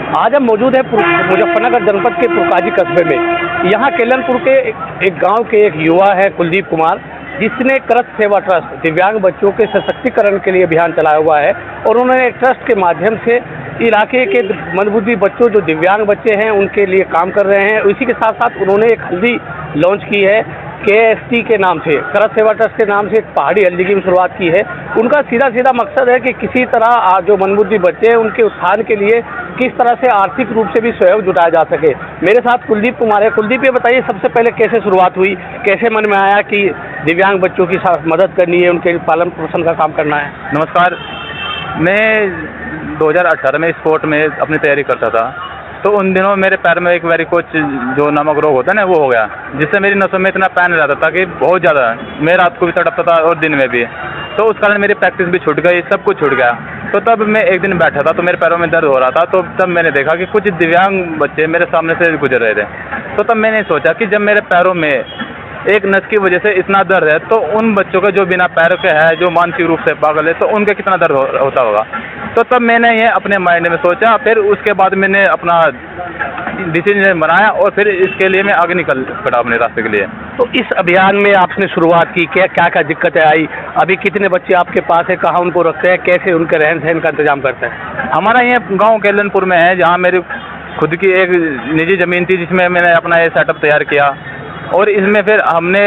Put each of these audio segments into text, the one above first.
आज हम मौजूद हैं मुजफ्फरनगर जनपद के पुरकाजी कस्बे में। यहाँ केलनपुर के एक गांव के एक युवा है कुलदीप कुमार, जिसने करत सेवा ट्रस्ट दिव्यांग बच्चों के सशक्तिकरण के लिए अभियान चलाया हुआ है और उन्होंने एक ट्रस्ट के माध्यम से इलाके के मंदबुद्धि बच्चों जो दिव्यांग बच्चे हैं उनके लिए काम कर रहे हैं। इसी के साथ साथ उन्होंने एक हल्दी लॉन्च की है KST के नाम से, करत सेवा ट्रस्ट के नाम से एक पहाड़ी हल्दी की शुरुआत की है। उनका सीधा मकसद है कि किसी तरह जो मंदबुद्धि बच्चे हैं उनके उत्थान के लिए किस तरह से आर्थिक रूप से भी सहयोग जुटाया जा सके। मेरे साथ कुलदीप कुमार है। कुलदीप, ये बताइए सबसे पहले कैसे शुरुआत हुई, कैसे मन में आया कि दिव्यांग बच्चों की मदद करनी है, उनके पालन पोषण का काम करना है? नमस्कार, मैं 2018 में स्पोर्ट में अपनी तैयारी करता था, तो उन दिनों मेरे पैर में एक वेरिकोच जो नामक रोग होता है ना, वो हो गया, जिससे मेरी नसों में इतना पैन रहता था कि बहुत ज़्यादा, मैं रात को भी तड़पता था और दिन में भी। तो उस कारण मेरी प्रैक्टिस भी छूट गई, सब कुछ छूट गया। तो तब मैं एक दिन बैठा था तो मेरे पैरों में दर्द हो रहा था, तो तब मैंने देखा कि कुछ दिव्यांग बच्चे मेरे सामने से गुजर रहे थे। तो तब मैंने सोचा कि जब मेरे पैरों में एक नस की वजह से इतना दर्द है, तो उन बच्चों का जो बिना पैरों के है, जो मानसिक रूप से पागल है, तो उनका कितना दर्द होता होगा। तो तब मैंने ये अपने माइंड में सोचा, फिर उसके बाद मैंने अपना डिसीजन बनाया और फिर इसके लिए मैं आगे निकल पड़ा अपने रास्ते के लिए। तो इस अभियान में आपने शुरुआत की, क्या दिक्कतें आई, अभी कितने बच्चे आपके पास है, कहाँ उनको रखते हैं, कैसे उनके रहन सहन का इंतजाम करते हैं? हमारा ये गाँव केलनपुर में है, जहाँ मेरी खुद की एक निजी ज़मीन थी, जिसमें मैंने अपना ये सेटअप तैयार किया। और इसमें फिर हमने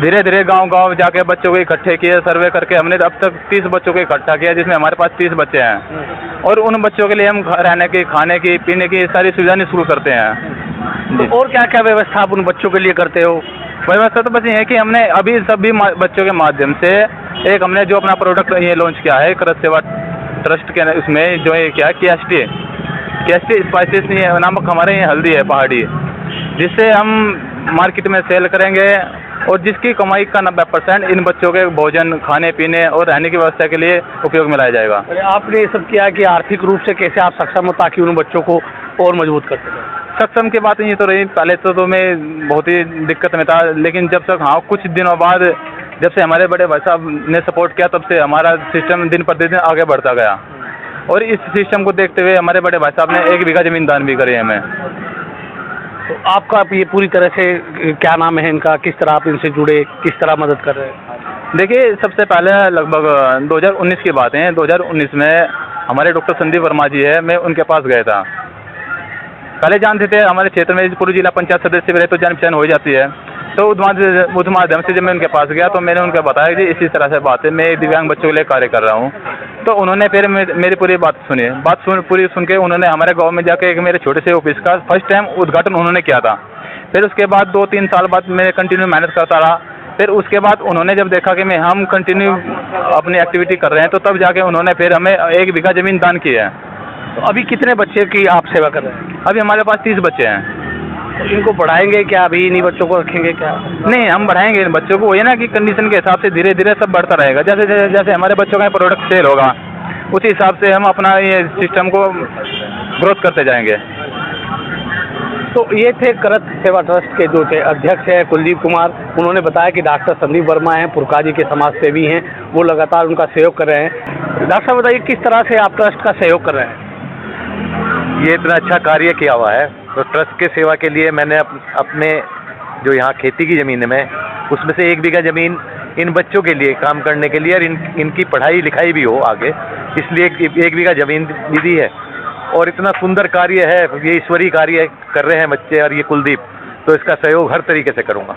धीरे धीरे गांव जाके बच्चों को इकट्ठे किए, सर्वे करके हमने अब तक 30 बच्चों को इकट्ठा किया, जिसमें हमारे पास 30 बच्चे हैं। और उन बच्चों के लिए हम रहने की, खाने की, पीने की सारी सुविधाएं शुरू करते हैं। तो और क्या क्या व्यवस्था आप उन बच्चों के लिए करते हो? व्यवस्था तो बस ये है कि हमने अभी सभी बच्चों के माध्यम से एक हमने जो अपना प्रोडक्ट ये लॉन्च किया है करत सेवा ट्रस्ट के, उसमें जो ये क्या है KST स्पाइसेस नामक हमारे ये हल्दी है पहाड़ी, जिससे हम मार्केट में सेल करेंगे और जिसकी कमाई का 90% इन बच्चों के भोजन, खाने पीने और रहने की व्यवस्था के लिए उपयोग में लाया जाएगा। आपने ये सब किया कि आर्थिक रूप से कैसे आप सक्षम हो ताकि उन बच्चों को और मजबूत कर सकें? सक्षम की बात ये तो रही, पहले तो मैं बहुत ही दिक्कत में था, लेकिन जब तक कुछ दिनों बाद जब से हमारे बड़े भाई साहब ने सपोर्ट किया, तब से हमारा सिस्टम दिन प्रतिदिन आगे बढ़ता गया। और इस सिस्टम को देखते हुए हमारे बड़े भाई साहब ने 1 बीघा ज़मीन दान भी करी हमें। तो आपका ये पूरी तरह से क्या नाम है इनका, किस तरह आप इनसे जुड़े, किस तरह मदद कर रहे हैं? देखिए, सबसे पहले लगभग 2019 की बात है। 2019 में हमारे डॉक्टर संदीप वर्मा जी है, मैं उनके पास गया था। पहले जानते थे हमारे क्षेत्र में पूरी जिला पंचायत सदस्य रहे तो जान पहचान हो जाती है। तो उस माध्यम से जब मैं उनके पास गया तो मैंने उनको बताया कि इसी तरह से बात है, मैं दिव्यांग बच्चों के लिए कार्य कर रहा हूँ। तो उन्होंने फिर मेरी पूरी बात सुनी, पूरी सुन के उन्होंने हमारे गांव में जाके एक मेरे छोटे से ऑफिस का फर्स्ट टाइम उद्घाटन उन्होंने किया था। फिर उसके बाद 2-3 साल बाद मैं कंटिन्यू मेहनत करता रहा। फिर उसके बाद उन्होंने जब देखा कि हम कंटिन्यू अपनी एक्टिविटी कर रहे हैं, तो तब जाके उन्होंने फिर हमें 1 बीघा ज़मीन दान की है। तो अभी कितने बच्चे की आप सेवा कर रहे हैं? अभी हमारे पास 30 बच्चे हैं। तो इनको बढ़ाएंगे क्या, अभी इन्हीं बच्चों को रखेंगे क्या? नहीं, हम बढ़ाएंगे इन बच्चों को, वही ना कि कंडीशन के हिसाब से धीरे धीरे सब बढ़ता रहेगा। जैसे हमारे बच्चों का प्रोडक्ट सेल होगा, उसी हिसाब से हम अपना ये सिस्टम को ग्रोथ करते जाएंगे। तो ये थे करत सेवा ट्रस्ट के जो थे अध्यक्ष हैं कुलदीप कुमार। उन्होंने बताया कि डॉक्टर संदीप वर्मा हैं, पुरकाजी के समाज सेवी हैं, वो लगातार उनका सहयोग कर रहे हैं। डॉक्टर साहब बताइए किस तरह से आप ट्रस्ट का सहयोग कर रहे हैं? ये इतना अच्छा कार्य किया हुआ है, तो ट्रस्ट के सेवा के लिए मैंने अपने जो यहाँ खेती की ज़मीन में, उसमें से 1 बीघा ज़मीन इन बच्चों के लिए काम करने के लिए और इनकी पढ़ाई लिखाई भी हो आगे, इसलिए 1 बीघा ज़मीन भी दी है। और इतना सुंदर कार्य है, ये ईश्वरीय कार्य कर रहे हैं बच्चे और ये कुलदीप, तो इसका सहयोग हर तरीके से करूँगा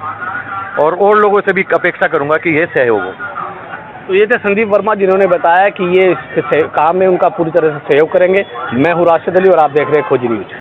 और लोगों से भी अपेक्षा करूँगा कि ये सहयोग हो। तो ये थे संदीप वर्मा, जिन्होंने बताया कि ये इस काम में उनका पूरी तरह से सहयोग करेंगे। मैं हूँ राशिद अली और आप देख रहे हैं खोजी न्यूज।